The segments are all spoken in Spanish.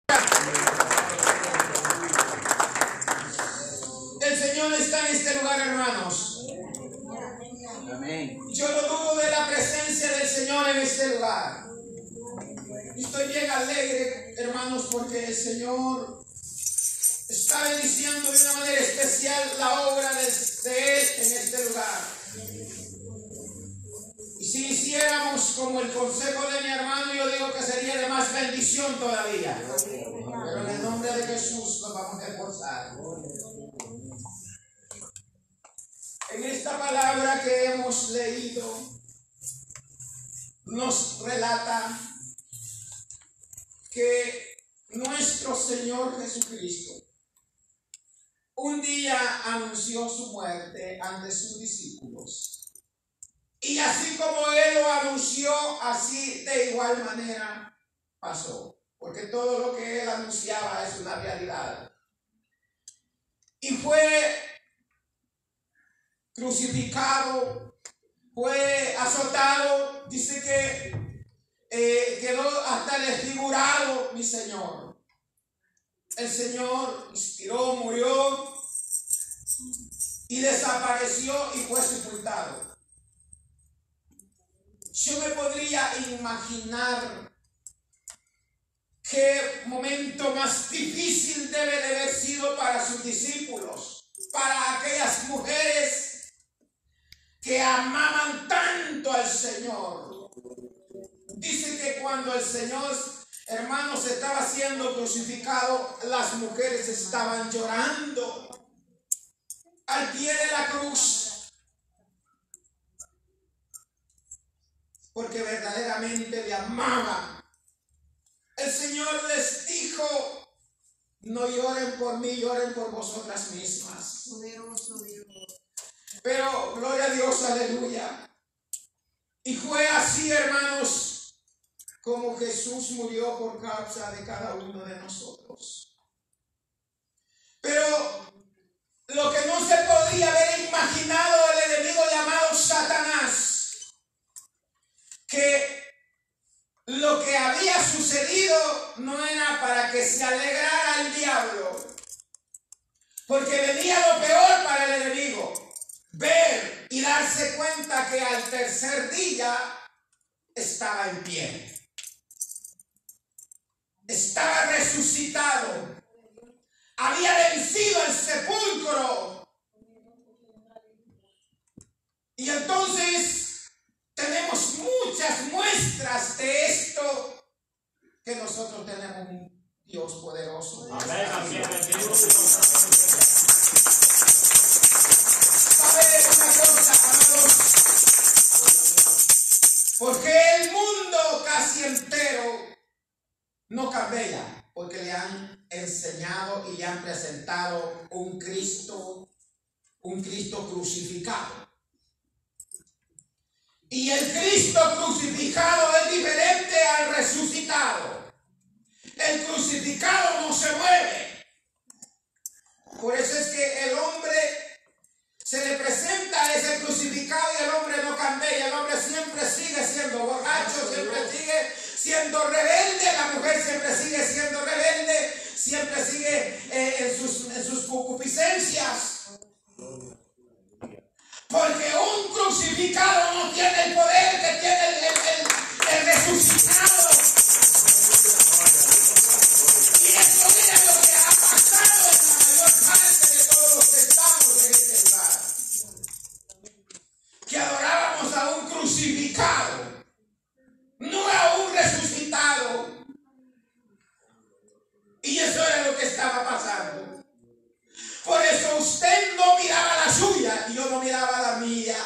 El Señor está en este lugar, hermanos. Amén. Yo no dudo de la presencia del Señor en este lugar. Estoy bien alegre, hermanos, porque el Señor está bendiciendo de una manera especial la obra de Él en este lugar. Y si hiciéramos como el consejo de mi hermano, yo digo que sería de más bendición todavía. Pero en el nombre de Jesús nos vamos a esforzar. En esta palabra que hemos leído, nos relata que nuestro Señor Jesucristo un día anunció su muerte ante sus discípulos. Y así como Él lo anunció, así de igual manera pasó. Porque todo lo que Él anunciaba es una realidad. Y fue crucificado, fue azotado, dice que quedó hasta desfigurado mi Señor. El Señor expiró, murió y desapareció y fue sepultado. Yo me podría imaginar qué momento más difícil debe de haber sido para sus discípulos, para aquellas mujeres que amaban tanto al Señor. Dice que cuando el Señor, hermanos, estaba siendo crucificado, las mujeres estaban llorando al pie de la cruz, porque verdaderamente le amaban. El Señor les dijo: no lloren por mí, lloren por vosotras mismas. Poderoso Dios. Pero gloria a Dios, aleluya. Y fue así, hermanos, como Jesús murió por causa de cada uno de nosotros. Pero lo que no se podía haber imaginado el enemigo llamado Satanás, que lo que había sucedido no era para que se alegrara el diablo, porque venía lo peor para el enemigo: ver y darse cuenta que al tercer día estaba en pie, estaba resucitado, había vencido el sepulcro. Y entonces tenemos muchas muestras de esto, que nosotros tenemos un Dios poderoso. Amén. ¿Sabe una cosa, amados? Porque el mundo casi entero no cambia, porque le han enseñado y le han presentado un Cristo crucificado. Y el Cristo crucificado es diferente al resucitado. El crucificado no se mueve. Por eso es que el hombre se le presenta ese crucificado y el hombre no cambia. El hombre siempre sigue siendo borracho, siempre sigue siendo rebelde. La mujer siempre sigue siendo rebelde, siempre sigue en sus concupiscencias. Porque un crucificado no tiene el poder que tiene el resucitado. Y eso es lo que ha pasado en la mayor parte de todos los que estamos en este lugar. Que adorábamos a un crucificado, no a un resucitado. Y eso era lo que estaba pasando. Por eso usted no miraba la suya y yo no miraba la mía.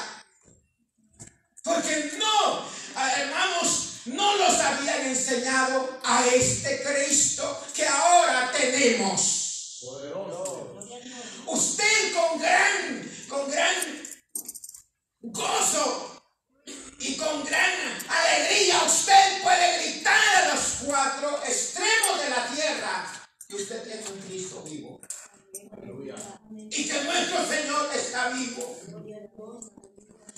Porque no, hermanos, no los habían enseñado a este Cristo que ahora tenemos. Usted con gran gozo y con gran alegría usted puede gritar a los cuatro extremos de la tierra que usted tiene un Cristo vivo. Y que nuestro Señor está vivo.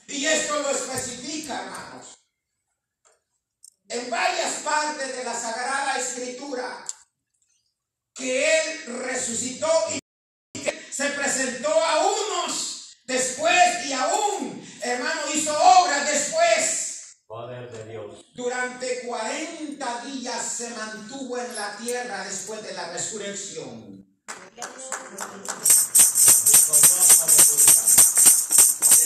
Y esto lo especifica, hermanos, en varias partes de la Sagrada Escritura. resucitó y que se presentó a unos después y aún, hermano, hizo obras después. Poder de Dios. Durante 40 días se mantuvo en la tierra después de la resurrección.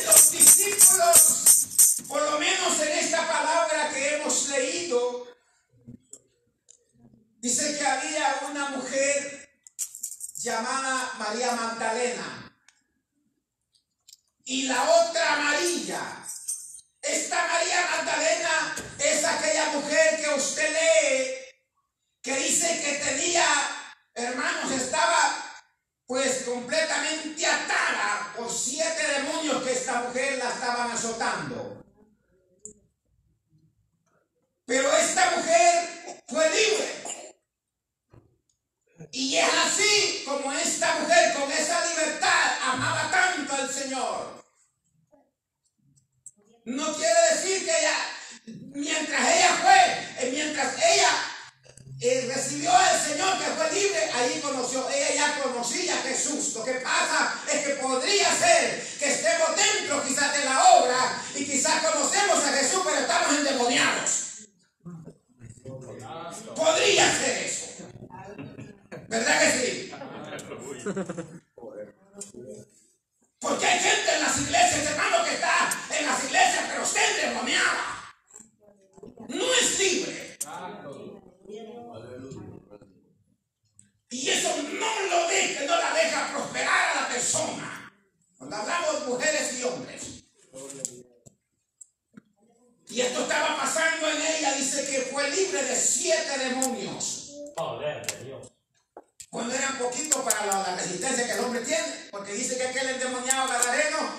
Los discípulos, por lo menos en esta palabra que hemos leído, dice que había una mujer llamada María Magdalena y la otra María. Esta María Magdalena es aquella mujer que usted lee, que dice que tenía, hermanos, estaba pues completamente atada por 7 demonios que esta mujer la estaban azotando. Pero esta mujer fue libre. Y es así como esta mujer con esa libertad amaba tanto al Señor. No quiere decir que mientras ella recibió al Señor, que fue libre, allí ella ya conocía a Jesús. Lo que pasa es que podría ser que estemos dentro quizás de la obra y quizás conocemos a Jesús, pero estamos endemoniados. Podría ser eso. ¿Verdad que sí? Porque hay gente en las iglesias, hermano, que está en las iglesias, pero está endemoniada. No es libre. Y eso no la deja prosperar a la persona. Cuando hablamos de mujeres y hombres. Y esto estaba pasando en ella. Dice que fue libre de 7 demonios. Poder de Dios. Cuando eran poquitos para la resistencia que el hombre tiene. Porque dice que aquel endemoniado gadareno,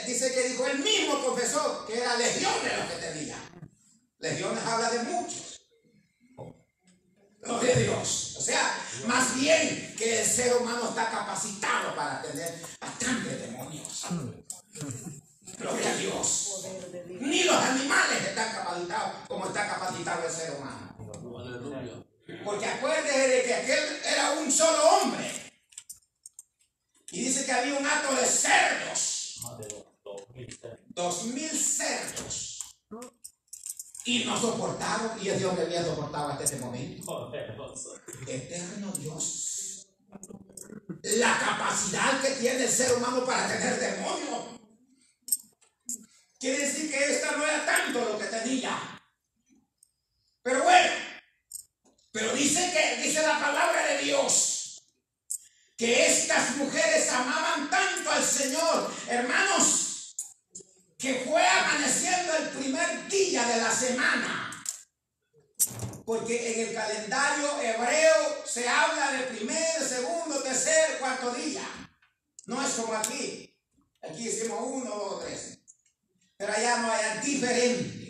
dice que dijo, él mismo confesó que era legiones lo que tenía. Legiones habla de muchos. Gloria a Dios. O sea, más bien que el ser humano está capacitado para tener bastantes demonios. Gloria a Dios. Ni los animales están capacitados como está capacitado el ser humano. Porque acuérdese de que aquel era un solo hombre. Y dice que había un hato de cerdos. 2,000 cerdos. Y no soportaron, y Dios me había soportado hasta ese momento. Eterno Dios. La capacidad que tiene el ser humano para tener demonios. Quiere decir que esta no era tanto lo que tenía. Pero bueno, pero dice la palabra de Dios que estas mujeres amaban tanto al Señor, hermanos, que fue amaneciendo el primer día de la semana. Porque en el calendario hebreo se habla de primer, segundo, tercer, cuarto día. No es como aquí. Aquí decimos 1, 2, 3. Pero allá no, allá es diferente.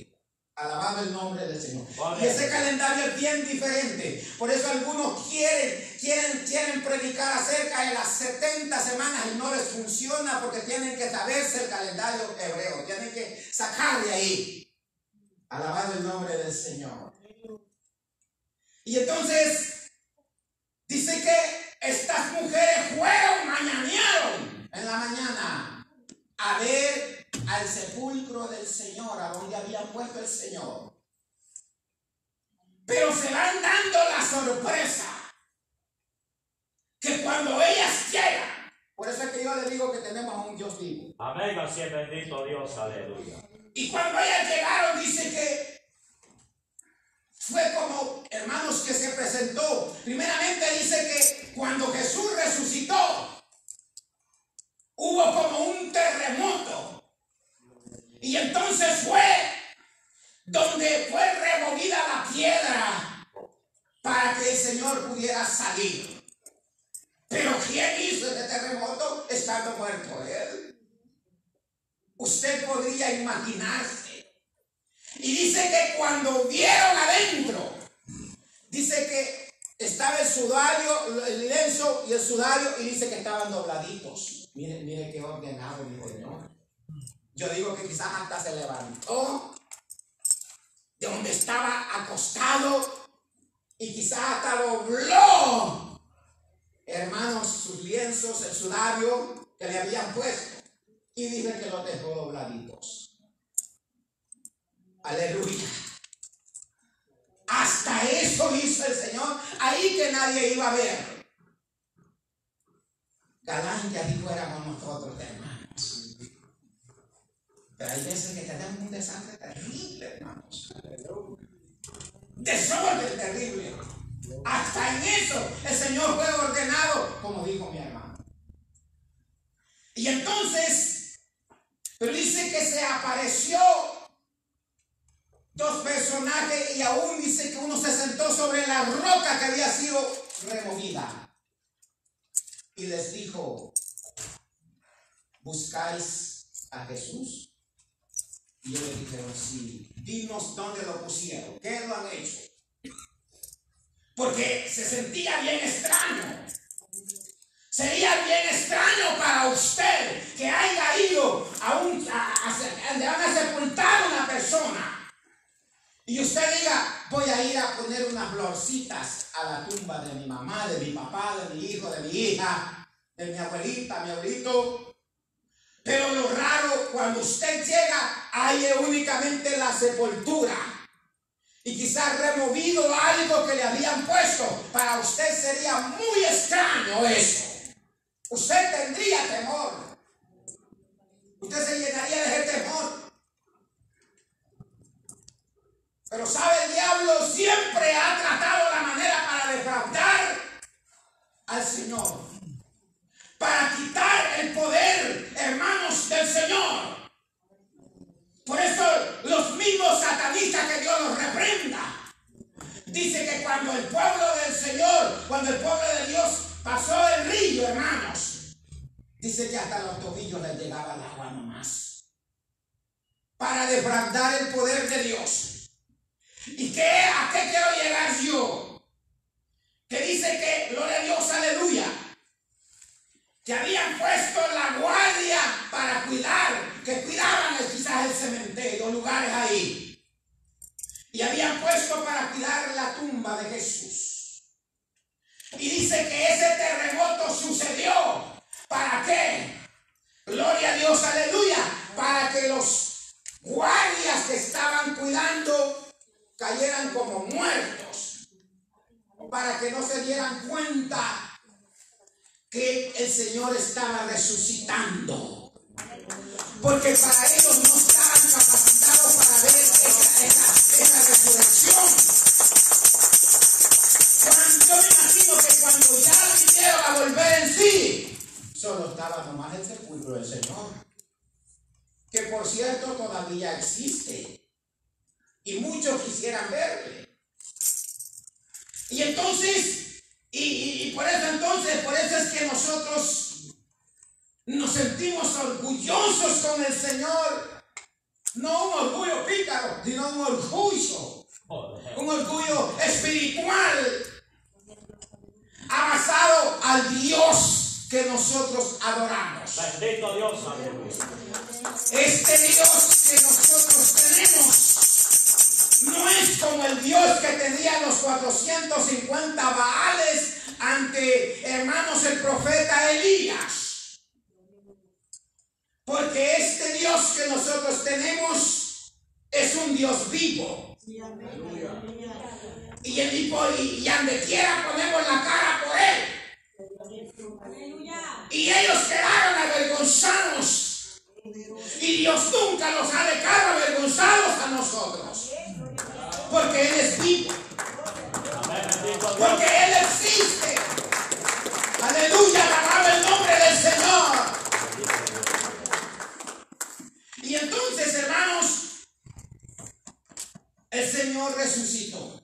Alabando el nombre del Señor. Y ese calendario es bien diferente. Por eso algunos quieren predicar acerca de las 70 semanas y no les funciona porque tienen que saberse el calendario hebreo. Tienen que sacar de ahí. Alabando el nombre del Señor. Y entonces dice que estas mujeres mañanearon en la mañana a ver al sepulcro del Señor, a donde habían puesto el Señor. Pero se van dando la sorpresa que cuando ellas llegan, por eso es que yo le digo que tenemos a un Dios vivo. Amén, así es bendito Dios, aleluya. Y cuando ellas llegaron, dice que fue como, hermanos, que se presentó. Primeramente dice que cuando Jesús resucitó, hubo como un terremoto. Y entonces fue donde fue removida la piedra para que el Señor pudiera salir. Pero ¿quién hizo este terremoto estando muerto él? Usted podría imaginarse. Y dice que cuando vieron adentro, dice que estaba el sudario, el lienzo y el sudario, y dice que estaban dobladitos. Mire qué ordenado, mi Señor. Yo digo que quizás hasta se levantó de donde estaba acostado y quizás hasta dobló lienzos, el sudario que le habían puesto. Y dice que los dejó dobladitos. Aleluya. Hasta eso hizo el Señor, ahí que nadie iba a ver. Galán que ahí fuéramos nosotros, hermanos. Pero hay veces que tenemos un desastre terrible, hermanos. Desorden terrible. Hasta en eso el Señor fue ordenado, como dijo mi hermano. Y entonces, pero dice que se apareció dos personajes y aún dice que uno se sentó sobre la roca que había sido removida. Y les dijo, ¿buscáis a Jesús? Y ellos le dijeron, sí. Dinos dónde lo pusieron, qué lo han hecho. Porque se sentía bien extraño. Sería bien extraño para usted que haya ido donde van a sepultar a una persona. Y usted diga, voy a ir a poner unas florcitas a la tumba de mi mamá, de mi papá, de mi hijo, de mi hija, de mi abuelita, mi abuelito. Pero lo raro, cuando usted llega, hay únicamente la sepultura. Y quizás removido algo que le habían puesto. Para usted sería muy extraño eso. Usted tendría temor. Usted se llenaría de ese temor. Pero sabe, el diablo siempre ha tratado la manera para defraudar al Señor, para quitar el poder, hermanos, del Señor. Por eso los mismos satanistas, que Dios los reprenda, dice que cuando el pueblo del Señor, cuando el pueblo de Dios pasó el río, hermanos, dice que hasta los tobillos les llegaba el agua nomás, para defraudar el poder de Dios. ¿Y a qué quiero llegar yo? Que dice que, gloria a Dios, aleluya, que habían puesto la guardia para cuidar, que cuidaban quizás el cementerio, lugares ahí. Y habían puesto para cuidar la tumba de Jesús. Y dice que ese terremoto sucedió. ¿Para qué? Gloria a Dios, aleluya. Para que los guardias que estaban cuidando cayeran como muertos, para que no se dieran cuenta que el Señor estaba resucitando, porque para ellos no estaban capacitados para ver esa resurrección. Yo me imagino que cuando ya vinieron a volver en sí, solo estaba nomás el sepulcro del Señor, que por cierto todavía existe. Y muchos quisieran verle. Y entonces, por eso es que nosotros nos sentimos orgullosos con el Señor. No un orgullo pícaro, sino un orgullo espiritual, basado al Dios que nosotros adoramos. Bendito Dios, aleluya. Este Dios que nosotros tenemos no es como el Dios que tenía los 450 Baales ante, hermanos, el profeta Elías. Porque este Dios que nosotros tenemos es un Dios vivo. Y donde quiera ponemos la cara por él. Y ellos quedaron avergonzados. Y Dios nunca los ha dejado avergonzados a nosotros. Porque Él es vivo. Porque Él existe. Aleluya, alabado el nombre del Señor. Y entonces, hermanos, el Señor resucitó.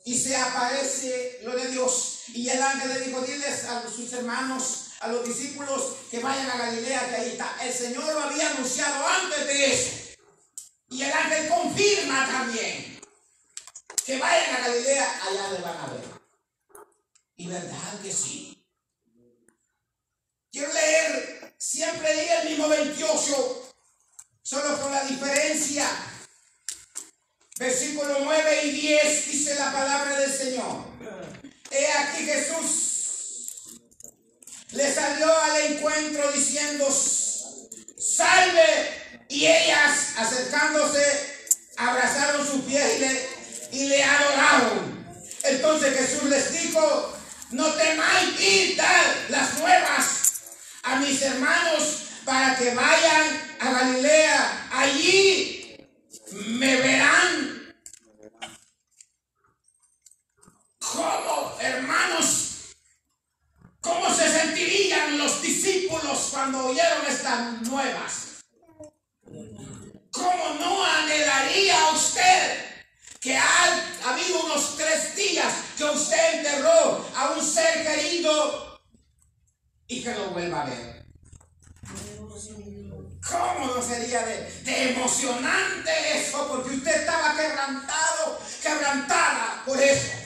Y se aparece, gloria a Dios. Y el ángel le dijo, diles a sus hermanos, a los discípulos, que vayan a Galilea, que ahí está. El Señor lo había anunciado antes de eso. Y el ángel confirma también que vayan a Galilea, allá le van a ver. Y verdad que sí. Quiero leer, siempre leí el mismo 28, solo con la diferencia. Versículo 9 y 10 dice la palabra del Señor. He aquí Jesús dijo, no temáis, id, dad las nuevas a mis hermanos para que vayan a Galilea. Allí me verán. ¿Cómo, hermanos? ¿Cómo se sentirían los discípulos cuando oyeron estas nuevas? ¿Cómo no anhelaría usted que ha habido unos 3 días que usted enterró a un ser querido y que lo vuelva a ver? ¿Cómo no sería de emocionante eso? Porque usted estaba quebrantado, quebrantada por eso.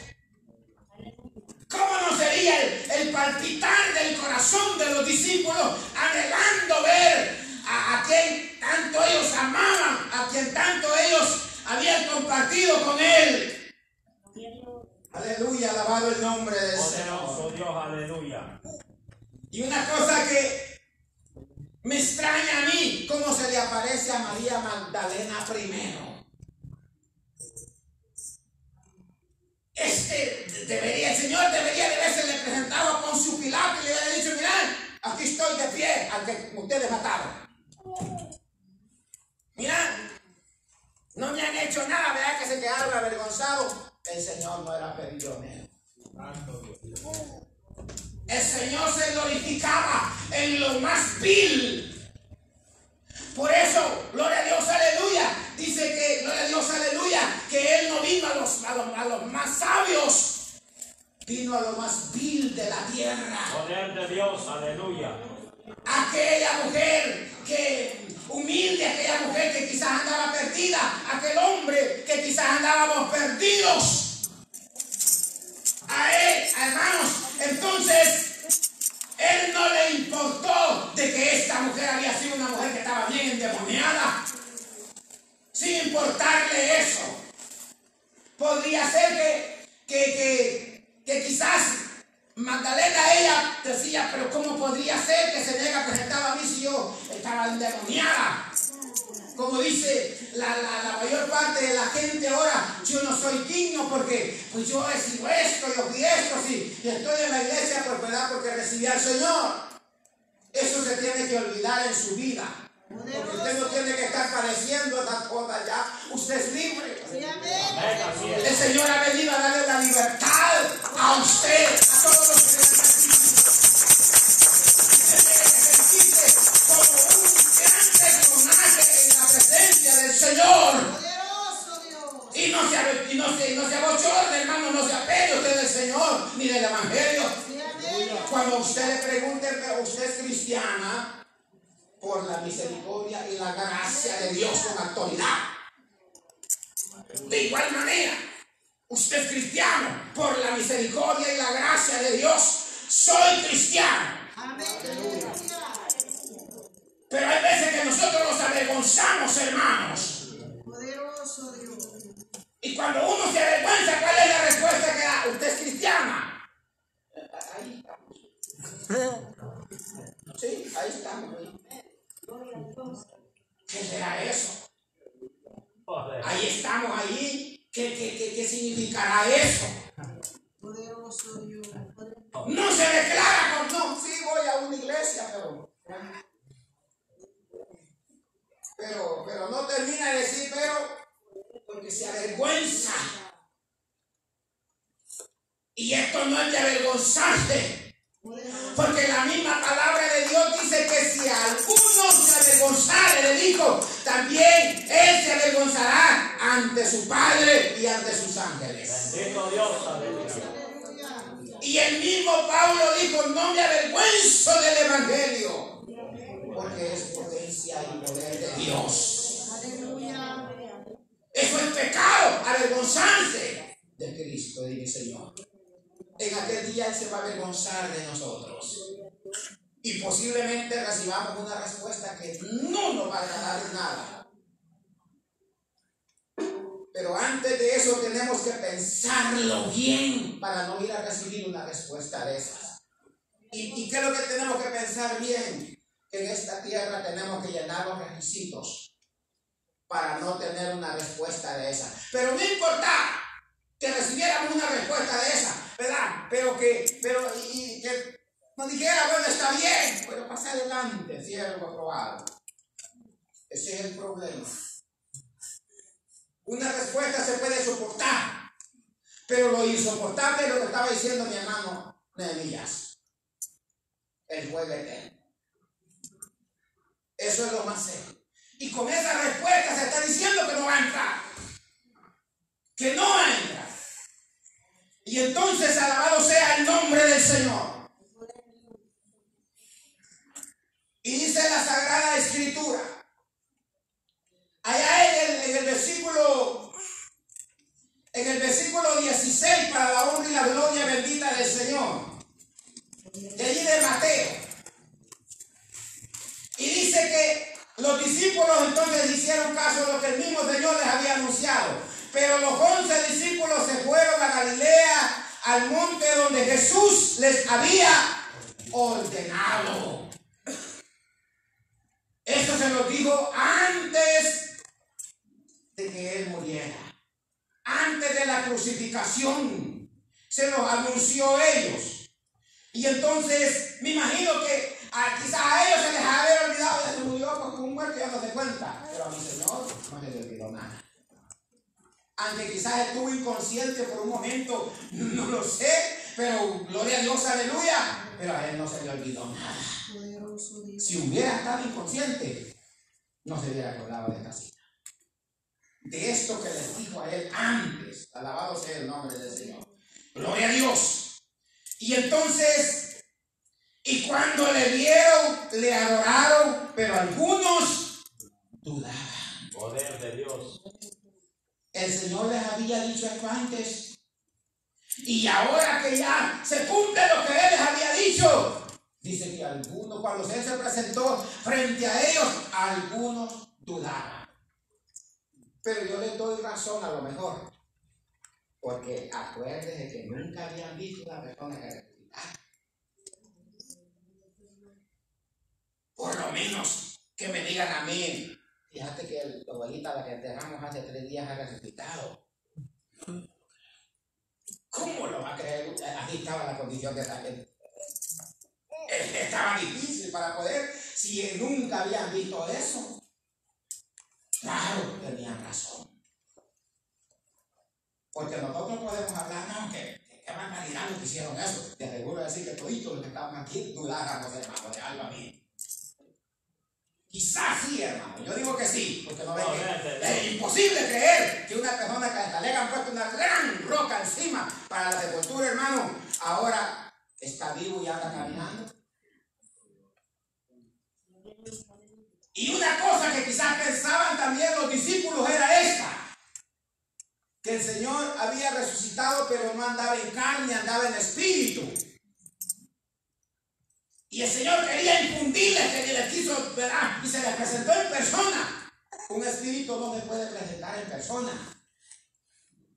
¿Cómo no sería el palpitar del corazón de los discípulos anhelando ver a quien tanto ellos amaban, a quien tanto ellos habían compartido con él? Aleluya, alabado el nombre del Señor. Dios, aleluya. Y una cosa que me extraña a mí, cómo se le aparece a María Magdalena primero. El Señor debería de haberse le presentado con su Pilato y le hubiera dicho, mirad, aquí estoy de pie al que ustedes mataron. Mirad, no me han hecho nada, ¿verdad? Que se quedaron avergonzados. El Señor no era perilonero. El Señor se glorificaba en lo más vil. Por eso, gloria a Dios, aleluya. Dice que, gloria a Dios, aleluya, que Él no vino a los más sabios, vino a lo más vil de la tierra. Poder de Dios, aleluya. Aquella mujer que humilde, aquella mujer que quizás andaba perdida, aquel hombre que quizás andábamos perdidos. A Él, hermanos, entonces Él no le importó de que esta mujer había sido una mujer que estaba bien endemoniada, sin importarle eso. Podría ser que quizás Magdalena, ella decía, pero ¿cómo podría ser que se me haya presentado a mí si yo estaba endemoniada? Como dice la mayor parte de la gente ahora, yo no soy digno porque pues yo he sido esto, yo fui esto, sí, y estoy en la iglesia porque recibí al Señor. Eso se tiene que olvidar en su vida. Porque usted no tiene que estar padeciendo esas cosas ya. Usted es libre. El Señor ha venido a darle la libertad a usted, a todos los que le como un gran personaje en la presencia del Señor. Y no se abochorne, hermano, no se apegue usted del Señor ni del Evangelio. Cuando usted le pregunte, pero usted es cristiana, por la misericordia y la gracia de Dios con autoridad. De igual manera, usted es cristiano por la misericordia y la gracia de Dios. Soy cristiano. Amén. Pero hay veces que nosotros nos avergonzamos, hermanos. Poderoso Dios. Y cuando uno se avergüenza, ¿cuál es la respuesta que da? Usted es cristiana. Ahí estamos. Sí, ahí estamos. ¿Qué será eso? Ahí estamos, ahí. ¿Qué significará eso? No se declara con no, sí voy a una iglesia, pero no termina de decir, porque se avergüenza. Y esto no es de avergonzarse. Porque la misma palabra de Dios dice que si alguno se avergonzare, le dijo, también él se avergonzará ante su Padre y ante sus ángeles. Bendito Dios, aleluya. Y el mismo Pablo dijo, no me avergüenzo del Evangelio, porque es potencia y poder de Dios. Eso es pecado, avergonzarse de Cristo y del Señor. En aquel día Él se va a avergonzar de nosotros. Y posiblemente recibamos una respuesta que no nos va a agradar en nada. Pero antes de eso tenemos que pensarlo bien para no ir a recibir una respuesta de esas. ¿Y qué es lo que tenemos que pensar bien? Que en esta tierra tenemos que llenar los requisitos para no tener una respuesta de esa. Pero no importa que recibiéramos una respuesta de esa, ¿verdad? Pero que no dijera, bueno, está bien, pero pasa adelante, siervo aprobado. Ese es el problema. Una respuesta se puede soportar, pero lo insoportable es lo que estaba diciendo mi hermano Nehemías, el juego eterno. Eso es lo más serio. Y con esa respuesta se está diciendo que no va a entrar. Que no va a entrar. Y entonces alabado sea el nombre del Señor. Y dice la Sagrada Escritura, allá en el versículo 16, para la honra y la gloria bendita del Señor, de allí de Mateo. Y dice que los discípulos entonces hicieron caso a lo que el mismo Señor les había anunciado. Pero los 11 discípulos se fueron a Galilea, al monte donde Jesús les había ordenado. Esto se lo dijo antes de que Él muriera. Antes de la crucificación. Se los anunció a ellos. Y entonces me imagino que quizás a ellos se les había olvidado, ya se murió porque un muerto ya no se cuenta. Pero a mi Señor no se le olvidó nada. Aunque quizás estuvo inconsciente por un momento, no lo sé, pero gloria a Dios, aleluya. Pero a Él no se le olvidó nada. Si hubiera estado inconsciente, no se hubiera acordado de esta cita. De esto que les dijo a Él antes, alabado sea el nombre del Señor. Gloria a Dios. Y entonces, y cuando le vieron, le adoraron, pero algunos dudaban. Poder de Dios. El Señor les había dicho esto antes. Y ahora que ya se cumple lo que Él les había dicho, dice que algunos, cuando Él se presentó frente a ellos, algunos dudaban. Pero yo les doy razón a lo mejor. Porque acuérdense que nunca habían visto una persona que resucitara. Por lo menos que me digan a mí, fíjate que la abuelita, la que enterramos hace 3 días, ha resucitado. ¿Cómo lo va a creer? Así estaba la condición de esta gente. Estaba difícil para poder, si nunca habían visto eso. Claro, tenían razón. Porque nosotros podemos hablar, no, que barbaridad los que hicieron eso. Te aseguro decir que todos los que estaban aquí dudáramos, hermano, de algo a mí. Quizás sí, hermano. Yo digo que sí, porque no ven que es imposible creer que una persona que le hayan puesto una gran roca encima para la sepultura, hermano, ahora está vivo y anda caminando. Y una cosa que quizás pensaban también los discípulos era esta: que el Señor había resucitado, pero no andaba en carne, andaba en espíritu. Y el Señor quería infundirles, que les quiso, ¿verdad? Y se les presentó en persona. Un espíritu no se puede presentar en persona.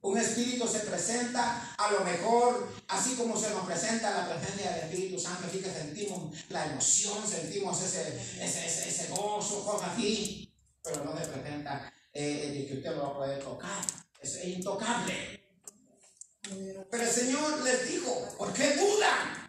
Un espíritu se presenta a lo mejor, así como se nos presenta la presencia del Espíritu Santo, así que sentimos la emoción, sentimos ese gozo, cosas así. Pero no se presenta de que usted lo va a poder tocar. Es intocable. Pero el Señor les dijo, ¿por qué dudan?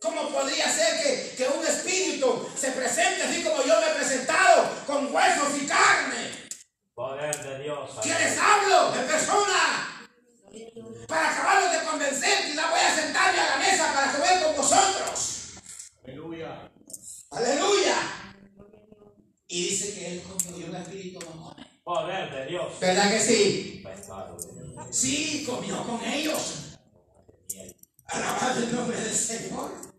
¿Cómo podría ser que un espíritu se presente así como yo me he presentado, con huesos y carne? Poder de Dios. ¿Qué les hablo? De persona. Para acabarlos de convencer, quizá voy a sentarme a la mesa para comer con vosotros. Aleluya. Aleluya. Y dice que Él comió y un espíritu no come. Poder de Dios. ¿Verdad que sí? Pescado. Sí, comió con ellos. Alabado el nombre del Señor.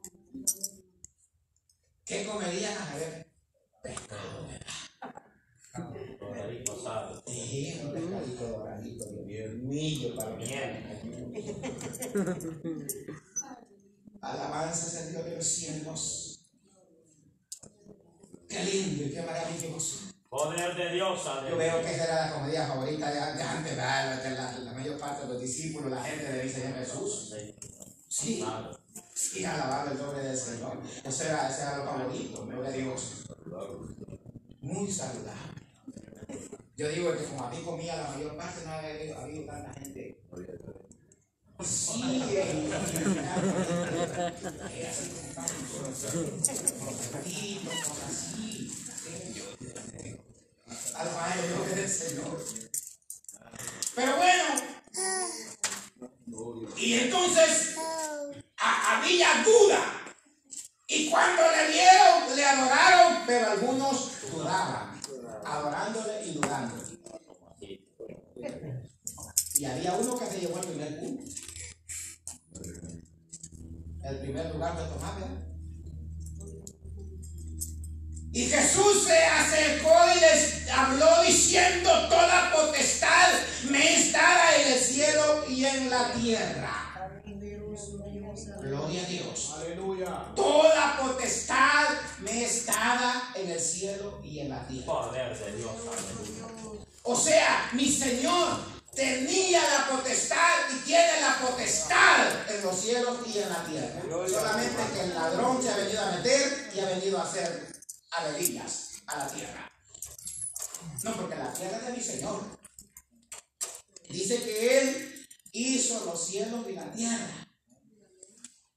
¿Qué comerían a ver? Pescado, ¿verdad? Poderito sabe. Sí, un pescadito doradito, millo para Miel. Alabanzas al Dios de los cielos. Qué lindo y qué maravilloso. Poder de Dios. Yo veo que esa era la comedia favorita de antes, ¿verdad? La mayor parte de los discípulos, la gente de Señor Jesús. Sí, sí, alabar el nombre del Señor. Ese era lo favorito, gloria a Dios. Muy saludable. Yo digo que como aquí comía la mayor parte, no había habido tanta gente Sí, al baile del Señor. Pero bueno, y entonces había duda. Y cuando le vieron, le adoraron, pero algunos dudaban, adorándole y dudando. Y había uno que se llevó el primer punto. El primer lugar de Tomás, ¿verdad? Y Jesús se acercó y les habló diciendo: toda potestad me es dada en el cielo y en la tierra. Gloria a Dios. Aleluya. Toda potestad me es dada en el cielo y en la tierra. Poder de Dios. Aleluya. O sea, mi Señor tenía la potestad y tiene la potestad en los cielos y en la tierra. Solamente que el ladrón se ha venido a meter y ha venido a hacer averías a la tierra. No, porque la tierra es de mi Señor. Dice que Él hizo los cielos y la tierra.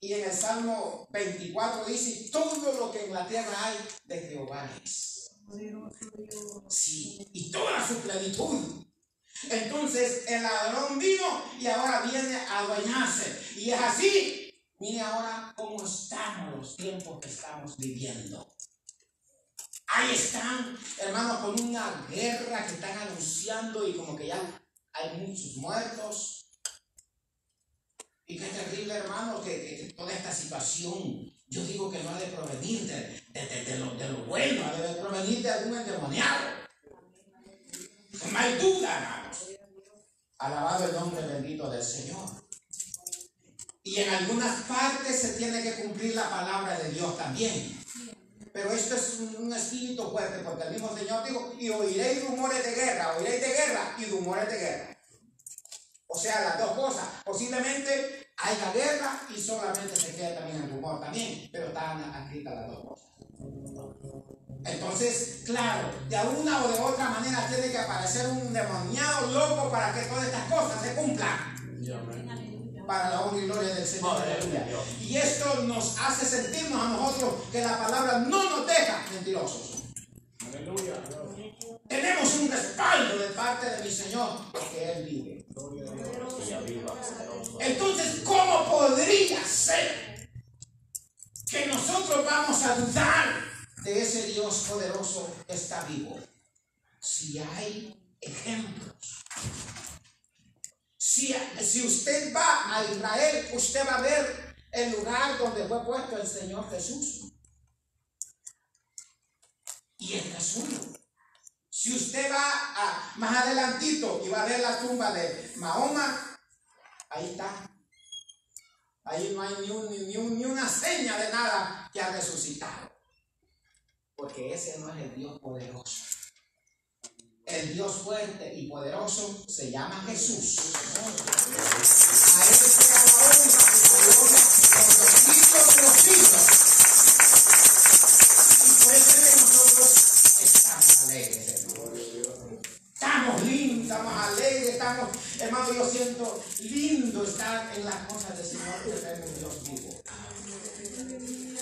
Y en el Salmo 24 dice: todo lo que en la tierra hay de Jehová es. Sí, y toda su plenitud. Entonces el ladrón vino y ahora viene a adueñarse. Y es así. Mire ahora cómo estamos los tiempos que estamos viviendo. Ahí están, hermanos, con una guerra que están anunciando y como que ya hay muchos muertos. Y qué terrible, hermano, que toda esta situación, yo digo que no ha de provenir de lo bueno, ha de provenir de algún endemoniado. No hay duda, hermanos. Alabado el nombre bendito del Señor. Y en algunas partes se tiene que cumplir la palabra de Dios también. Pero esto es un espíritu fuerte, porque el mismo Señor dijo: y oiréis rumores de guerra y rumores de guerra. O sea, las dos cosas. Posiblemente haya guerra y solamente se queda también el rumor también, pero están escritas las dos cosas. Entonces, claro, de una o de otra manera tiene que aparecer un demoniado loco para que todas estas cosas se cumplan. Para la honra y gloria del Señor. Y esto nos hace sentirnos a nosotros que la palabra no nos deja mentirosos. Aleluya. Tenemos un respaldo de parte de mi Señor, porque Él vive. Entonces, ¿cómo podría ser que nosotros vamos a dudar de ese Dios poderoso que está vivo? Si hay ejemplos. Si usted va a Israel, usted va a ver el lugar donde fue puesto el Señor Jesús. Y es Jesús. Si usted va más adelantito y va a ver la tumba de Mahoma, ahí está. Ahí no hay ni una seña de nada que ha resucitado. Porque ese no es el Dios poderoso. El Dios fuerte y poderoso se llama Jesús. A Él sea la honra y la gloria por los siglos de los siglos. Y por eso es que nosotros estamos alegres, hermano. Estamos lindos, estamos alegres, estamos, hermano, yo siento lindo estar en las cosas del Señor, que tenemos un Dios vivo.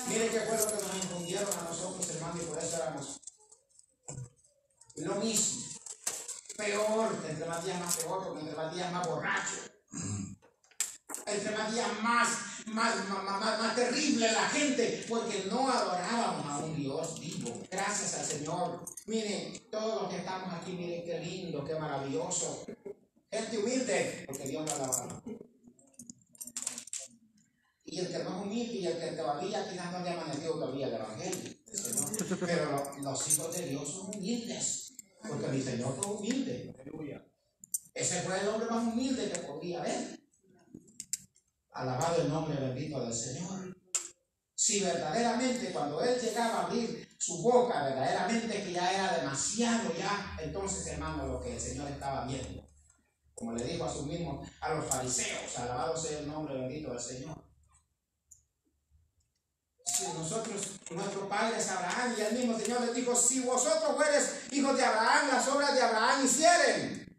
Miren qué fue lo que nos infundieron a nosotros, hermano, y por eso éramos lo mismo. Peor, entre más días más peor, porque entre más días más borracho. Entre más días más terrible la gente, porque no adorábamos a un Dios vivo. Gracias al Señor. Miren, todos los que estamos aquí, miren qué lindo, qué maravilloso. Gente humilde, porque Dios lo alaba. Y el que no es humilde y el que todavía quizás no le ha amanecido todavía el Evangelio. Pero los hijos de Dios son humildes. Porque mi Señor fue humilde. Ese fue el hombre más humilde que podía haber. Alabado el nombre bendito del Señor. Si verdaderamente cuando Él llegaba a abrir su boca, verdaderamente que ya era demasiado ya, entonces, hermano, lo que el Señor estaba viendo. Como le dijo a los fariseos, alabado sea el nombre bendito del Señor. Si nosotros, nuestro padre es Abraham, y el mismo Señor les dijo: si vosotros fueres hijos de Abraham, las obras de Abraham hicieren.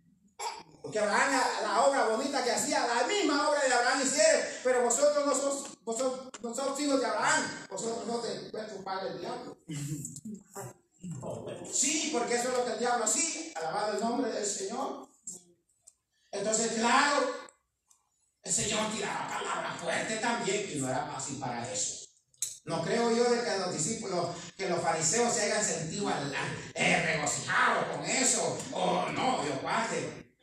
Porque Abraham, la obra bonita que hacía, la misma obra de Abraham vosotros no sos hijos de Abraham, vosotros no de vuestro padre el diablo. Sí, porque eso es lo que el diablo hacía, alabado el nombre del Señor. Entonces, claro, el Señor tiraba palabras fuertes también, y no era fácil para eso. No creo yo de que los discípulos, que los fariseos se hayan sentido regocijados con eso. Oh, no, Dios guarde.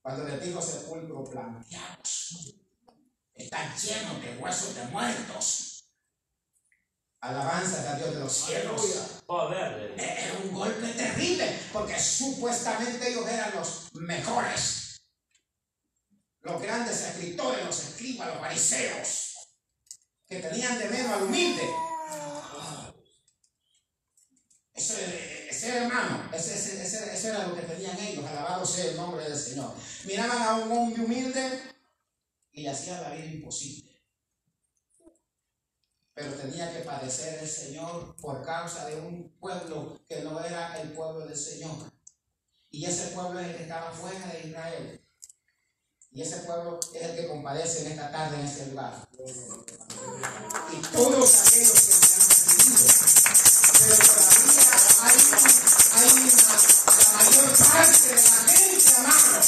Cuando les dijo sepulcros blanqueados, están llenos de huesos de muertos. Alabanza a Dios de los cielos. Era un golpe terrible, porque supuestamente ellos eran los mejores, los grandes escritores, los escribas, los fariseos, que tenían de menos al humilde. Ese hermano, ese era lo que tenían ellos. Alabado sea el nombre del Señor. Miraban a un hombre humilde y le hacían la vida imposible. Pero tenía que padecer el Señor por causa de un pueblo que no era el pueblo del Señor. Y ese pueblo es el que estaba fuera de Israel. Y ese pueblo es el que compadece en esta tarde en este lugar. Y todos aquellos que me han recibido. Pero todavía la mayor parte de la gente, amados,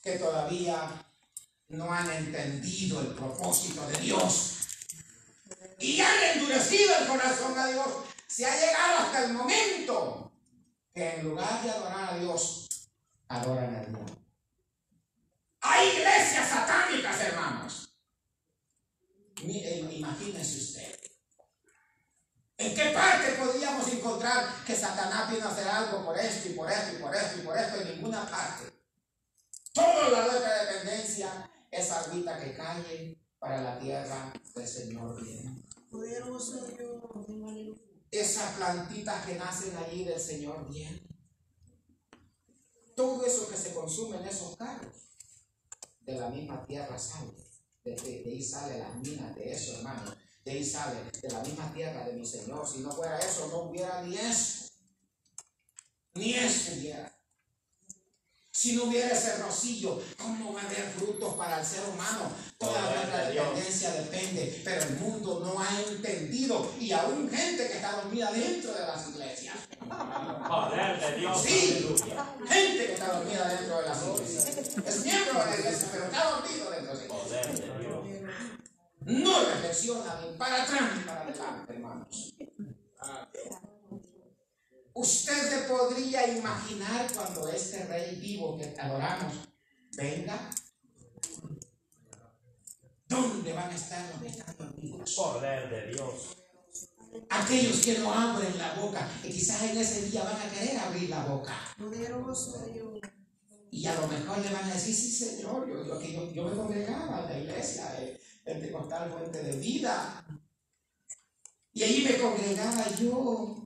que todavía no han entendido el propósito de Dios. Y han endurecido el corazón a Dios. Se ha llegado hasta el momento que en lugar de adorar a Dios, adoran a Dios. Hay iglesias satánicas, hermanos. Imagínense usted. ¿En qué parte podríamos encontrar que Satanás vino a hacer algo por esto y por esto y por esto y por esto? En ninguna parte. Toda la nuestra dependencia es agüita que cae para la tierra del Señor bien. Esas plantitas que nacen allí del Señor bien. Todo eso que se consume en esos carros, de la misma tierra sale. De ahí sale las minas de eso, hermano. De ahí sale, de la misma tierra de mi Señor. Si no fuera eso, no hubiera ni eso. Ni eso hubiera. Si no hubiera ese rocío, ¿cómo va a haber frutos para el ser humano? Toda nuestra dependencia depende, pero el mundo no ha entendido. Y aún gente que está dormida dentro de las iglesias. Poder de Dios. Sí, gente que está dormida dentro de las iglesias. Es miembro de la iglesia, pero está dormido dentro de la iglesia. Poder de Dios. No reflexiona ni para atrás ni para adelante, hermanos. Usted se podría imaginar cuando este rey vivo que adoramos venga. ¿Dónde van a estar los que están dormidos? Poder de Dios. Aquellos que no abren la boca, que quizás en ese día van a querer abrir la boca. Y a lo mejor le van a decir, sí Señor, yo me congregaba en la iglesia Pentecostal Fuente de Vida. Y allí me congregaba yo.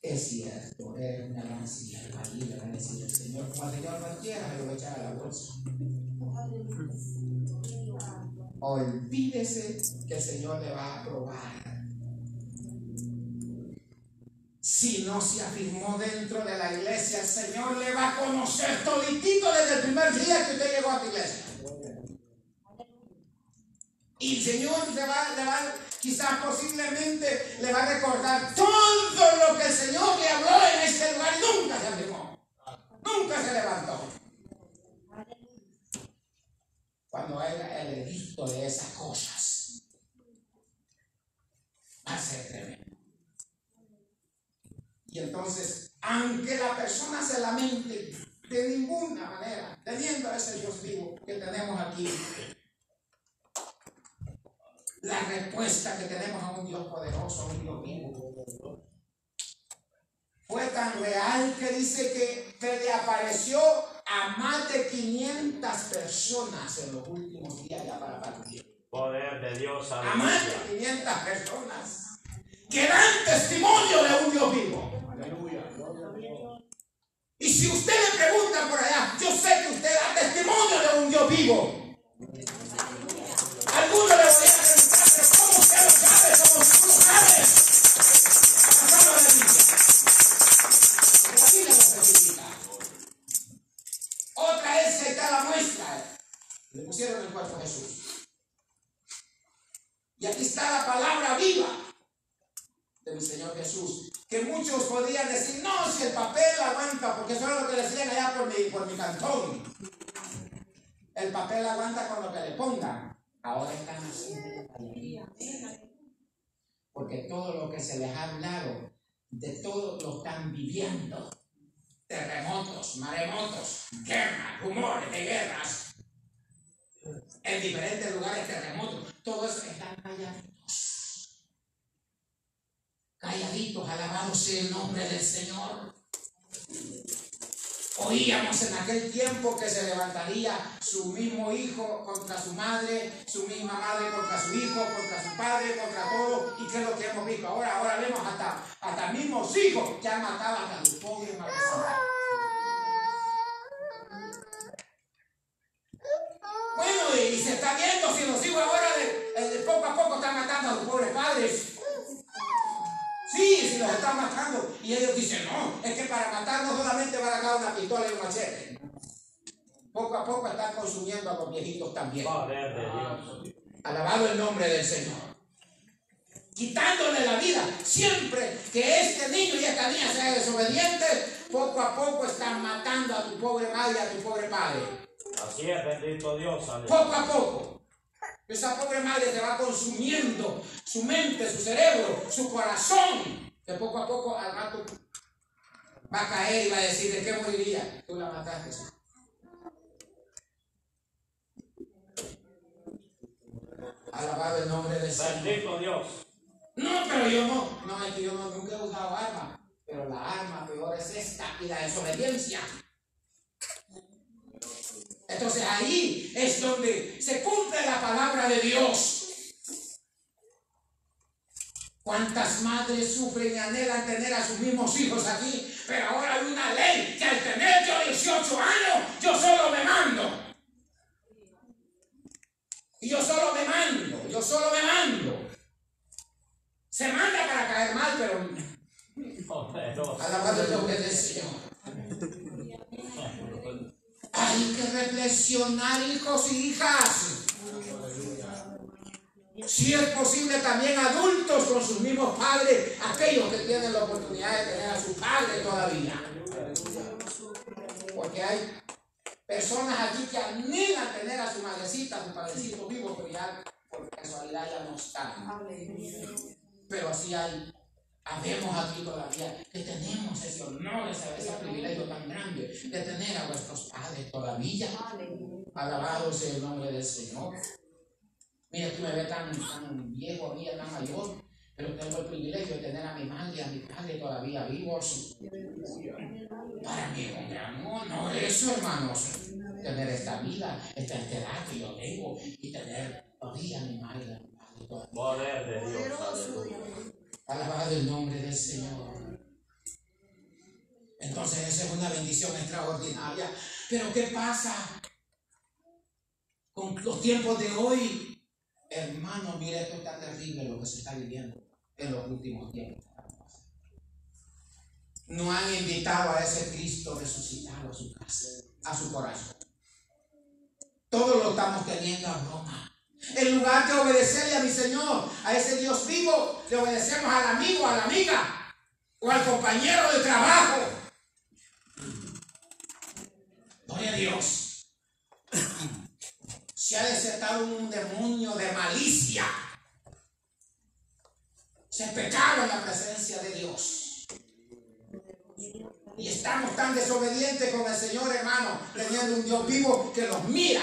Es cierto, era una gran sierva y le van a decir el Señor, como el Señor no quiera, me lo voy a echar a la bolsa. Olvídese que el Señor le va a aprobar. Si no se afirmó dentro de la iglesia, el Señor le va a conocer toditito desde el primer día que usted llegó a la iglesia. Y el Señor quizás posiblemente le va a recordar todo lo que el Señor le habló en este lugar y nunca se afirmó. Nunca se levantó. Cuando haya el edicto de esas cosas, va a ser tremendo. Y entonces, aunque la persona se lamente de ninguna manera, teniendo a ese Dios vivo que tenemos aquí, la respuesta que tenemos a un Dios poderoso, a un Dios vivo, fue tan real que dice que se le apareció a más de 500 personas en los últimos días ya para partir. Poder de Dios. A más de 500 personas que dan testimonio de un Dios vivo. Aleluya. Y si usted le pregunta por allá, yo sé que usted da testimonio de un Dios vivo. Alguno le voy a preguntar, pero ¿cómo usted lo sabe? ¿Cómo usted lo sabe? Pasamos a la Biblia. La Biblia lo certifica. Otra es, ahí está la muestra. Le pusieron el cuerpo a Jesús. Y aquí está la palabra viva de mi Señor Jesús. Que muchos podrían decir, no, si el papel aguanta, porque eso es lo que decían allá por mi cantón. El papel aguanta con lo que le pongan. Ahora están haciendo porque todo lo que se les ha hablado, de todo lo están viviendo. Terremotos, maremotos, guerras, rumores de guerras. En diferentes lugares terremotos. Todo eso están calladitos. Calladitos, alabado sea el nombre del Señor. Oíamos en aquel tiempo que se levantaría su mismo hijo contra su madre, su misma madre contra su hijo, contra su padre, contra todo. ¿Y qué es lo que hemos visto? Ahora vemos hasta mismos hijos que han matado a los pobres marquesinos. Bueno, y se está viendo si los hijos ahora de poco a poco están matando a los pobres padres. Sí, si los están matando. Y ellos dicen, no, es que para matar no solamente van a dar una pistola y un machete. Poco a poco están consumiendo a los viejitos también. Alabado el nombre del Señor. Quitándole la vida. Siempre que este niño y esta niña sean desobedientes, poco a poco están matando a tu pobre madre y a tu pobre padre. Así es, bendito Dios. Poco a poco. Esa pobre madre te va consumiendo su mente, su cerebro, su corazón. Que poco a poco al rato va a caer y va a decir, ¿de qué moriría? Tú la mataste. Alabado el nombre del Señor. Bendito Dios. No, pero yo no, es que yo nunca he usado arma. Pero la arma peor es esta y la desobediencia. Entonces ahí es donde se cumple la palabra de Dios. ¿Cuántas madres sufren y anhelan tener a sus mismos hijos aquí? Pero ahora hay una ley que al tener yo 18 años, yo solo me mando. Y yo solo me mando. Se manda para caer mal, pero alabado el nombre del Señor. Hay que reflexionar, hijos y hijas. Si es posible, también adultos con sus mismos padres, aquellos que tienen la oportunidad de tener a su padre todavía. Porque hay personas aquí que anhelan tener a su madrecita, a su padrecito vivo, pero ya por casualidad ya no están. Pero así hay. Habemos aquí todavía que tenemos ese honor, ese privilegio tan grande de tener a vuestros padres todavía. Alabado sea el nombre del Señor. Mira, tú me ves tan viejo, a mí tan mayor, pero tengo el privilegio de tener a mi madre y a mi padre todavía vivos. Para mí es un gran honor eso, hermanos. Tener esta vida, esta edad que yo tengo y tener todavía a mi madre y a mi padre todavía. Poder de Dios. Alabado el nombre del Señor. Entonces esa es una bendición extraordinaria. Pero ¿qué pasa con los tiempos de hoy? Hermano, mire, esto es tan terrible lo que se está viviendo en los últimos tiempos. No han invitado a ese Cristo resucitado a su casa, a su corazón. Todo lo estamos teniendo a broma. En lugar de obedecerle a mi Señor, a ese Dios vivo, le obedecemos al amigo, a la amiga o al compañero de trabajo. Gloria a Dios. Se ha desatado un demonio de malicia. Se pecado en la presencia de Dios. Y estamos tan desobedientes con el Señor, hermano, teniendo un Dios vivo que nos mira.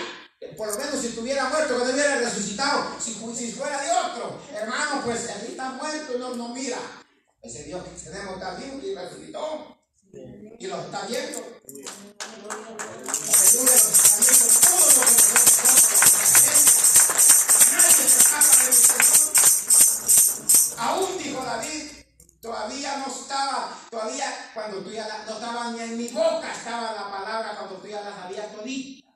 Por lo menos si estuviera muerto, que no hubiera resucitado. Si fuera de otro, hermano, pues él está muerto y no mira. Ese Dios que tenemos está vivo y resucitó. Y lo está viendo. Aleluya, lo está viendo todo lo que nosotros hacemos. Nadie se escapa de mi Señor. Aún dijo David, todavía no estaba, cuando tú ya no estaba ni en mi boca, estaba la palabra cuando tú ya la sabías todita.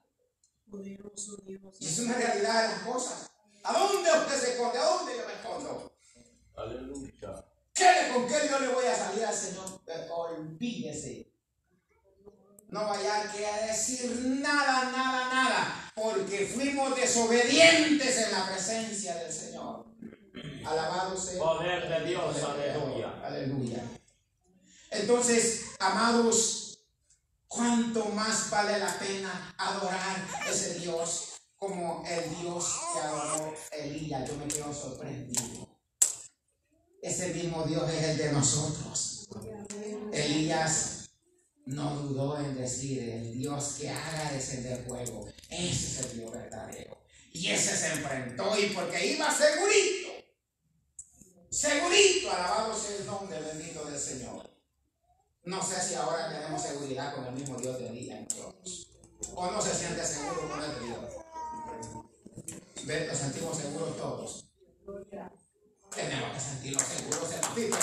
Y es una realidad de las cosas. ¿A dónde usted se esconde? ¿A dónde yo me escondo? Aleluya. ¿Con qué yo le voy a salir al Señor? Olvídese. No vaya a decir nada, porque fuimos desobedientes en la presencia del Señor. Alabado sea Poder de Dios, el Creador. aleluya. Aleluya. Entonces, amados, ¿cuánto más vale la pena adorar a ese Dios como el Dios que adoró Elías? Yo me quedo sorprendido. Ese mismo Dios es el de nosotros. Elías no dudó en decir: el Dios que haga descender fuego, ese es el Dios verdadero. Y ese se enfrentó, y porque iba segurito, alabado sea el nombre bendito del Señor. No sé si ahora tenemos seguridad con el mismo Dios de Elías en nosotros, o no se siente seguro con el Dios. Nos sentimos seguros todos. Tenemos que sentirnos seguros en la vida.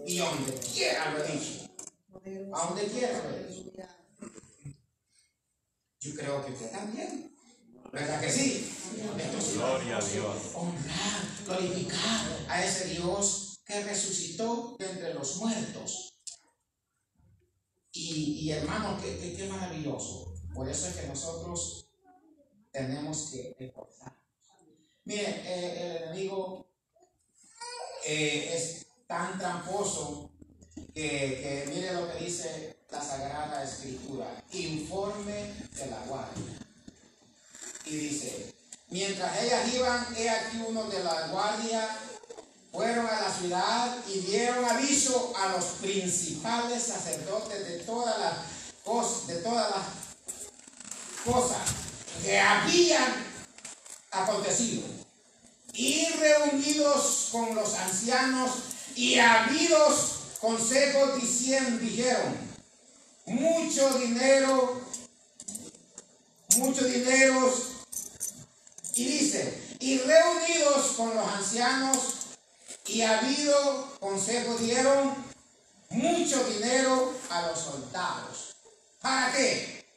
Y donde quiera lo he dicho. A donde quiera lo he dicho. Yo creo que usted también. ¿Verdad que sí? Entonces, Gloria a Dios. honrar, glorificar a ese Dios que resucitó de entre los muertos. Y hermano, qué maravilloso. Por eso es que nosotros tenemos que esforzarnos. Miren, el enemigo es tan tramposo que mire lo que dice la Sagrada Escritura: informe de la guardia. Y dice: mientras ellas iban, he aquí uno de la guardia fueron a la ciudad y dieron aviso a los principales sacerdotes de todas las cosas que habían acontecido. Y reunidos con los ancianos y habidos consejos, dijeron: mucho dinero. Y dice: y reunidos con los ancianos y habido consejo, dieron mucho dinero a los soldados. ¿Para qué?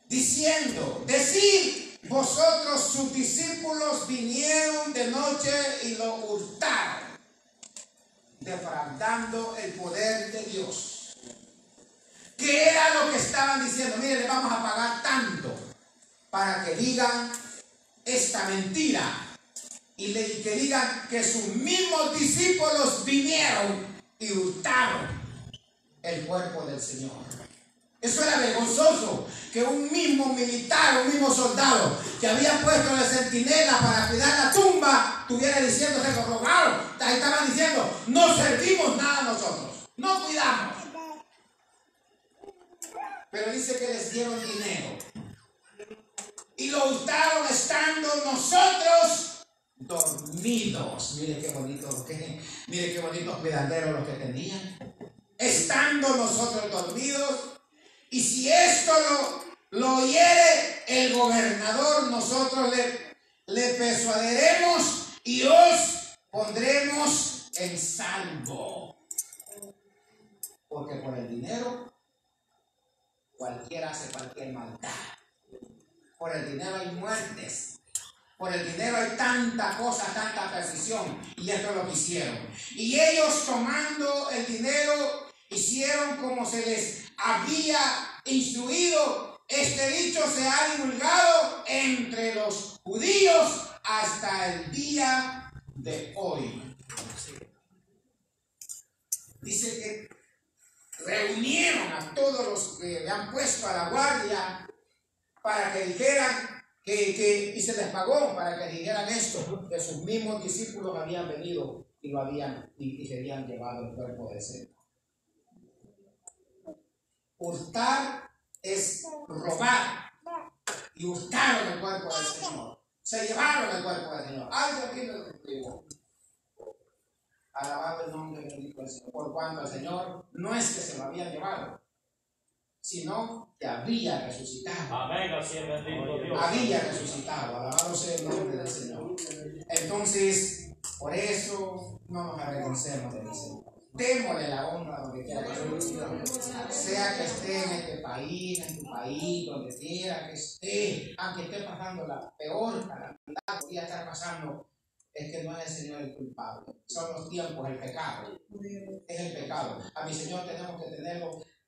Diciendo: decid vosotros, sus discípulos vinieron de noche y lo hurtaron, defraudando el poder de Dios. ¿Qué era lo que estaban diciendo? Miren, le vamos a pagar tanto para que digan esta mentira. Y que digan que sus mismos discípulos vinieron y hurtaron el cuerpo del Señor. Eso era vergonzoso, que un mismo militar, un mismo soldado que había puesto de centinela para cuidar la tumba, estuviera diciendo: se lo robaron. Ahí estaban diciendo: no servimos nada nosotros, no cuidamos. Pero dice que les dieron dinero y lo hurtaron estando nosotros dormidos. Mire qué bonitos cuidaderos los que tenían. Estando nosotros dormidos. Y si esto lo oyere el gobernador, nosotros le persuadiremos y os pondremos en salvo. Porque por el dinero cualquiera hace cualquier maldad. Por el dinero hay muertes. Por el dinero hay tanta cosa, tanta perdición. Y esto es lo que hicieron. Y ellos, tomando el dinero, hicieron como se les había instruido. Este dicho se ha divulgado entre los judíos hasta el día de hoy. Dice que reunieron a todos los que le han puesto a la guardia para que dijeran y se les pagó para que dijeran esto, que sus mismos discípulos habían venido y se habían llevado el cuerpo del Señor. Hurtar es robar, y hurtaron el cuerpo del Señor. Se llevaron el cuerpo del Señor. Algo aquí lo escribo. Alabado el nombre bendito del Señor. Por cuanto el Señor no es que se lo había llevado, sino que había resucitado. Amén, así es bendito Dios. Había resucitado. Alabado sea el nombre del Señor. Entonces, por eso no nos avergoncemos del Señor. Démosle la honra donde quiera que esté, sea que esté en este país, en tu país, donde quiera que esté, aunque esté pasando la peor calamidad, podría estar pasando es que no es el Señor el culpable. Son los tiempos, el pecado. Es el pecado. A mi Señor tenemos que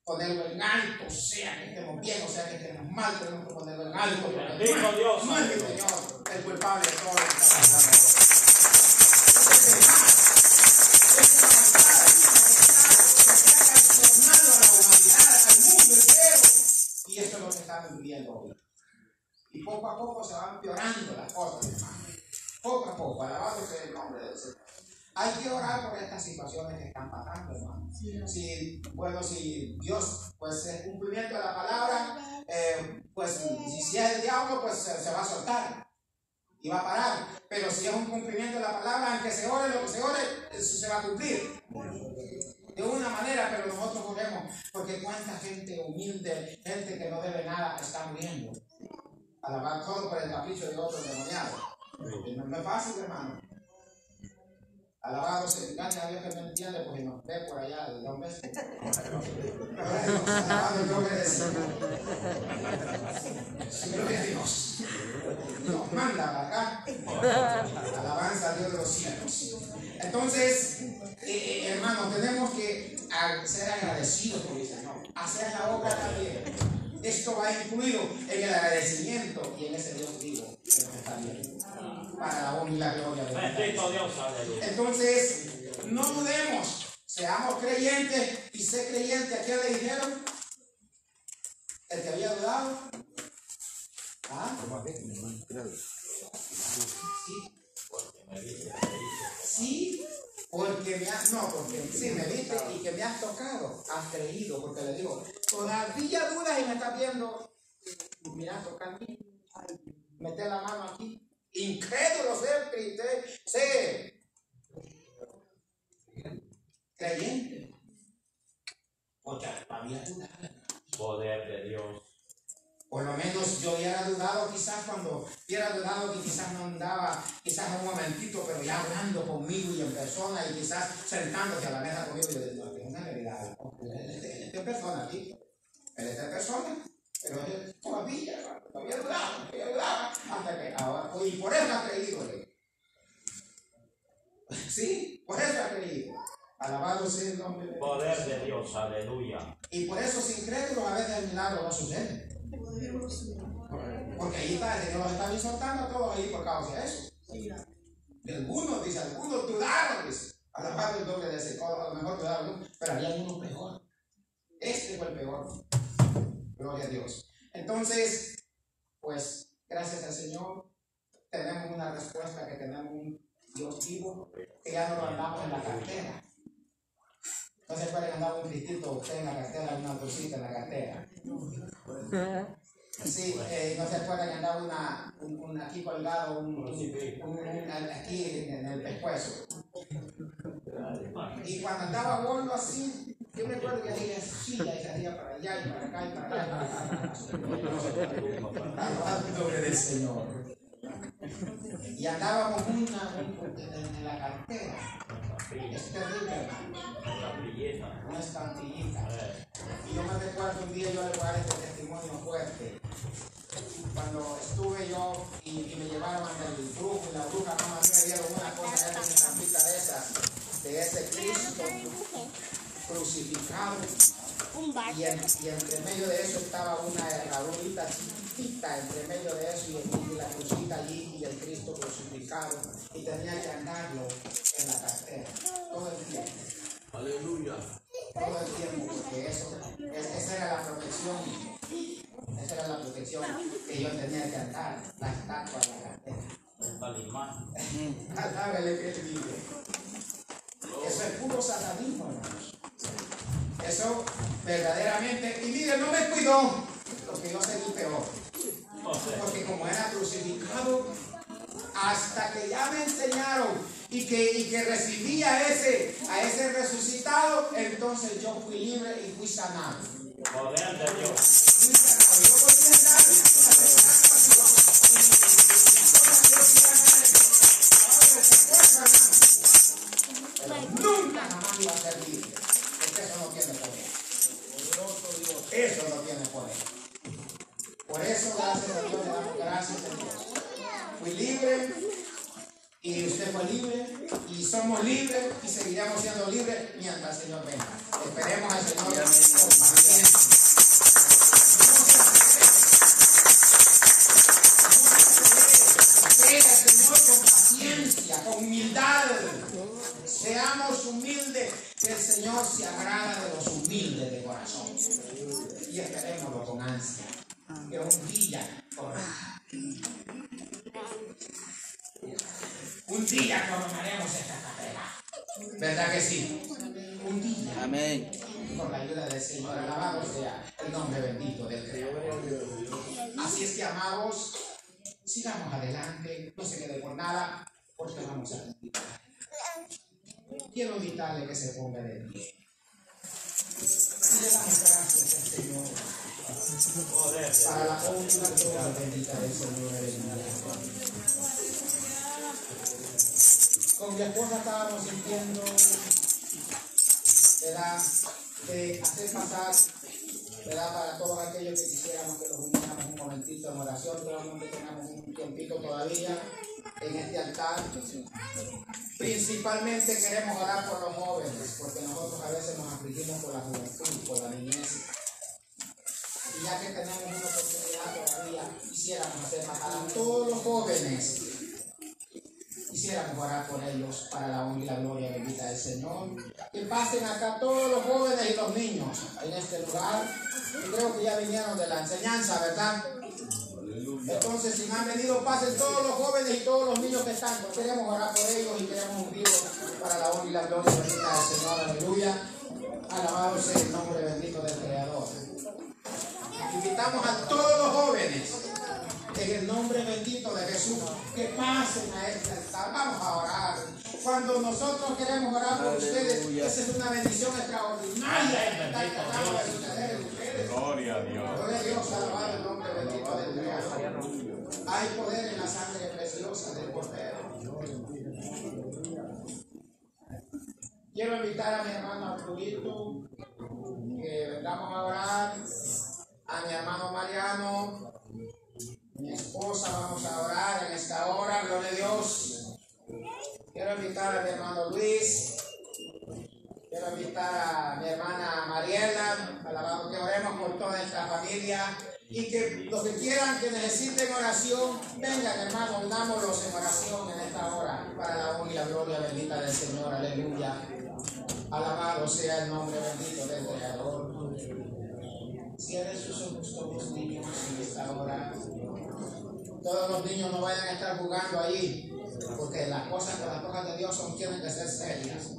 ponerlo en alto, sea que estemos bien o sea que estemos mal, tenemos que ponerlo en alto. Bendito Dios. No es mi Señor el culpable de todo lo que está pasando. Y eso es lo que estamos viviendo hoy. Y poco a poco se van empeorando las cosas, hermano. Poco a poco, alabado sea el nombre del Señor. Hay que orar por estas situaciones que están pasando, hermano. Si Dios, pues el cumplimiento de la palabra, pues si es el diablo, pues se va a soltar y va a parar. Pero si es un cumplimiento de la palabra, aunque se ore lo que se ore, eso se va a cumplir. De una manera, pero nosotros oremos, porque cuánta gente humilde, gente que no debe nada, está muriendo. Alabar todo por el capricho de otro endemoniado. No es fácil, hermano. Alabado sea, gracias a Dios que me entiende, porque nos ve por allá de un beso. Alabado el nombre del Señor. Gloria a Dios. Nos manda acá. Alabanza a Dios de los cielos. Entonces, hermanos, tenemos que ser agradecidos por el Señor. Hacer la obra también. Esto va incluido en el agradecimiento y en ese Dios vivo que nos está viendo. Para la honra y la gloria de Dios. Bendito Dios, aleluya. Entonces, no dudemos, seamos creyentes y sé creyente. ¿A quién le dijeron? El que había dudado. ¿Ah? Sí, porque me viste y que me has tocado, has creído, porque le digo, todavía dudas y me estás viendo. Mira, toca aquí, mete la mano aquí. Incrédulo, sé creyente, porque había dudado. Poder de Dios. Por lo menos yo hubiera dudado quizás cuando hubiera dudado que quizás no andaba, quizás un momentito, pero ya hablando conmigo y en persona y quizás sentándose a la mesa conmigo y yo digo, no, es una realidad. Él es persona aquí, él es persona, pero él todavía dudaba, hasta que ahora, y por eso ha creído él. Sí, por eso ha creído. Alabado sea el nombre de Dios. Poder de Dios, aleluya. Y por eso sin crédulos a veces el milagro no sucede. Porque ahí está, el Señor nos está exhortando a todos ahí por causa de eso. De algunos dudaron, dice. Alabado el nombre del Señor, a lo mejor dudaron, pero había uno peor. Este fue el peor. Gloria a Dios. Entonces, pues, gracias al Señor, tenemos una respuesta, que tenemos un Dios vivo, que ya no lo andamos en la cartera. No se puede andar un cristito usted en la cartera, una bolsita en la cartera. Sí, no se puede andar aquí colgado, aquí en el pescuezo. Y cuando andaba gordo así, yo me acuerdo que hacía silla y salía para allá y para acá y para allá y para acá. Alabado el nombre del Señor. Y andábamos en la cartera. Es terrible, hermano. Una estampillita. Y yo me recuerdo un día, yo le voy a dar este testimonio fuerte. Cuando estuve yo y me llevaron al brujo, y la bruja mamá me dieron una cosa, una estampita de esas, de ese Cristo crucificado. Y entre medio de eso estaba una herradurita chiquitita, entre medio de eso y la crucita allí y el Cristo crucificado. Y tenía que andarlo en la cartera todo el tiempo. Aleluya. Todo el tiempo, porque esa era la protección. Esa era la protección que yo tenía que andar, la estatua en la cartera. El talismán. Alábele que te digo. Eso es puro satanismo, hermanos. Eso verdaderamente, y mire, no me cuidó, porque yo seguí peor. Porque como era crucificado, hasta que ya me enseñaron y que recibí a ese resucitado, entonces yo fui libre y fui sanado. Poder de Dios. Fui sanado. Yo podía andar pero nunca jamás iba a ser libre. Porque eso no tiene poder. Eso no tiene poder. Por eso, gracias a Dios, le damos gracias a Dios. Fui libre y usted Usted fue libre y somos libres y seguiremos siendo libres mientras el Señor venga. Esperemos al Señor con paciencia. Espera al Señor con paciencia, con humildad. Seamos humildes, que el Señor se agrada de los humildes de corazón. Y esperémoslo con ansia, que un día corra. Un día coronaremos esta carrera. ¿Verdad que sí? Un día. Amén. Con la ayuda del Señor, alabado sea el nombre bendito del Creador. Así es que, amados, sigamos adelante, no se quede por nada, porque vamos a continuar. Quiero invitarle que se ponga de pie. Y le damos gracias al Señor para la honra y la gloria bendita del Señor. Con mi esposa estábamos sintiendo, ¿verdad?, de hacer pasar, ¿verdad?, para todos aquellos que quisiéramos que los uniéramos un momentito en oración. Solamente tenemos un tiempito todavía en este altar. Principalmente queremos orar por los jóvenes, porque nosotros a veces nos afligimos por la juventud, por la niñez. Y ya que tenemos una oportunidad todavía, quisiéramos hacer pasar a todos los jóvenes. Quisiéramos orar por ellos para la honra y la gloria bendita del Señor. Que pasen acá todos los jóvenes y los niños en este lugar. Yo creo que ya vinieron de la enseñanza, ¿verdad? Entonces, si me han venido, pasen todos los jóvenes y todos los niños que están. Pues queremos orar por ellos y queremos ungirlos para la honra y la gloria bendita del Señor. Aleluya. Alabado sea el nombre bendito del Creador. Invitamos a todos los jóvenes, en el nombre bendito de Jesús, que pasen a este altar. Vamos a orar. Cuando nosotros queremos orar por ustedes, esa es una bendición extraordinaria. Gloria a Dios. Gloria a Dios, alabado el nombre bendito del Creador. Hay poder en la sangre preciosa del Cordero. Quiero invitar a mi hermano Arturito, que vengamos a orar. A mi hermano Mariano, mi esposa, vamos a orar en esta hora, gloria a Dios. Quiero invitar a mi hermano Luis, quiero invitar a mi hermana Mariela, alabado, que oremos por toda esta familia y que los que quieran, que necesiten oración, vengan, hermanos, unámoslos en oración en esta hora para la honra y la gloria bendita del Señor, aleluya. Alabado sea el nombre bendito del Creador. Cierren sus ojos todos los niños en esta hora. Todos los niños no vayan a estar jugando allí, porque las cosas de Dios tienen que ser serias.